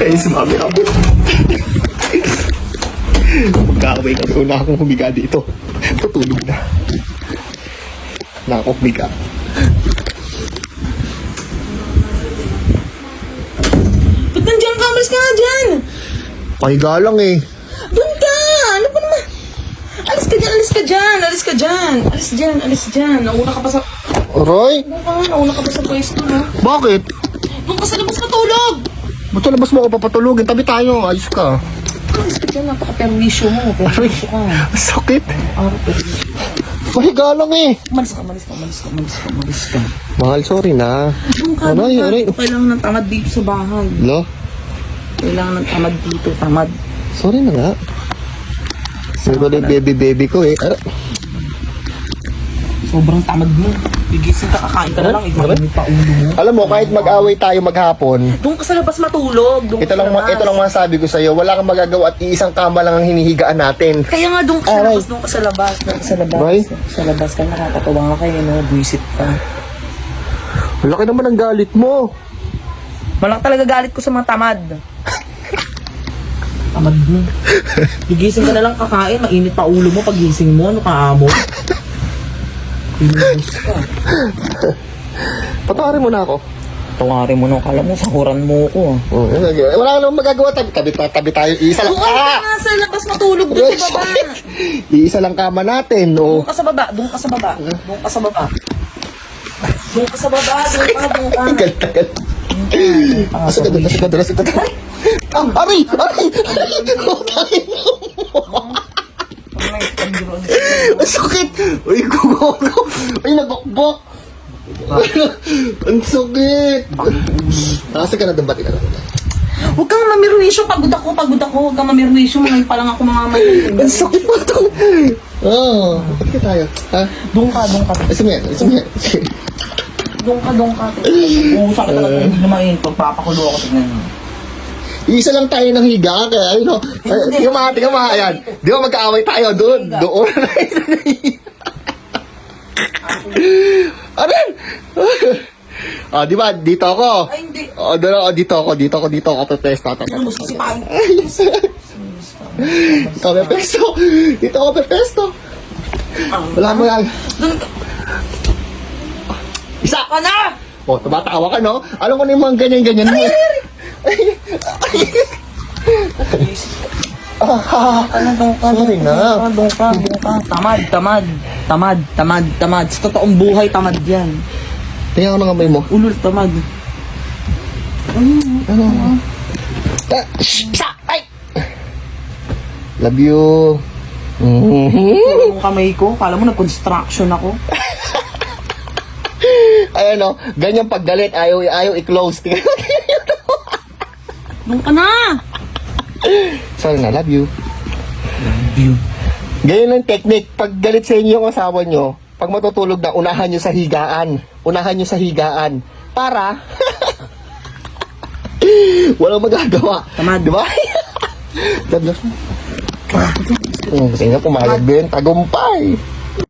Ay, sumami ako. Magkaaway kami. Una akong humiga dito. Tutulog na. Na ako humiga. Ba't nandiyan ka? Alis ka nga dyan! Pahiga lang eh. Doon ka! Ano pa naman? Alis ka dyan, alis ka dyan, alis ka dyan. Alis dyan, alis dyan. Nauna ka pa sa... Aray? Doon ka nga, nauna ka pa sa pwesto, ha? Bakit? Doon ka sa labas matulog! Ba't sa labas mo ako papatulugin? Tabi tayo. Ayos ka. Alis ka dyan, napaka-perwisyo mo. Perwisyo ka. Sakit. Perwisyo. Pahiga lang eh. Umalis ka, umalis ka, umalis ka, umalis ka, umalis ka. Mahal, sorry na. Doon ka, Aray, aray. doon ka. Kailangan ng tamad dito sa bahay. Lo? Kailangan ng tamad dito, tamad. Sorry na nga. Pero na baby ko eh. Sobrang tamad mo. Gigising ka, kakain ka na lang. Imagamit pa ulo mo. Alam mo, kahit mag-away tayo maghapon, Doon ka sa labas matulog. Doon ito ka sa lang, labas. ito lang masabi ko sa'yo, wala kang magagawa at iisang kama lang ang hinihigaan natin. Kaya nga doon ka sa Aray. labas, doon ka sa labas, doon ka sa labas. Right? Sa labas ka, nakakatawa nga kayo, no? Buisit ka. Laki naman ang galit mo. Malaki talaga galit ko sa mga tamad. Tamad mo. Gigising ka na lang kakain, mainit pa ulo mo pagising mo, ano ka amo? Pinubos ka. Patawarin mo na ako. Tawarin mo nung kala mo, sahuran mo ko. Oh, wala ka naman magagawa. Tabi tayo. Iisa lang. Doon ka nga sa labas matulog doon sa baba. Iisa lang kama natin. Doon Oh. ka sa baba, doon ka sa baba. Doon ka sa baba. Doon ka sa baba, doon ka, doon ka. Tagal. Asok ka doon. Aray! Aray! Ang sakit! Uy, gugogo! Ay, nabakbak! Ang sakit! Nasa ka na doon, bati ka na. Huwag kang mamirwisyo, pagod ako. Huwag kang mamirwisyo, ngayon pa lang ako mamamayin. Ang sakit pa ito! Oo, bati ka tayo. Ha? Doon ka. Isa mo yan. Doon ka. Uusa ka talaga, hindi naman yun. Pagpapakulo ako, tignan mo. Isa lang tayo ng higa, kaya yun o. Tingnan mo, ayan. Di ba magkaaway tayo doon? Doon na isa na higa. Ano yan? O, di ba? Dito ako. Ay, hindi. O, dito ako. Pepesto. Lubos kasi paano. Dito ako pepesto. Dito ako pepesto. Wala mo yan. Doon ka. Isa! Ka na! O, tumatawa ka, no? Alam ko na yung mga ganyan-ganyan mo. Sorry na. Doon ka. Tamad. Sa totoong buhay, tamad yan. Tingnan ko ng kamay mo. Ulul, tamad. Isa! Ay! Love you. Yung kamay ko, kala mo nag-construction ako. Ayan o, ganyan paggalit, ayaw i-close. Doon ka na! Sorry na, love you. Ganyan ang technique. Pag galit sa inyo yung asawa nyo, pag matutulog na, unahan nyo sa higaan. Para, walang magagawa. Tamad. Diba? Love you. Kasi nga pumayag din, tagumpay.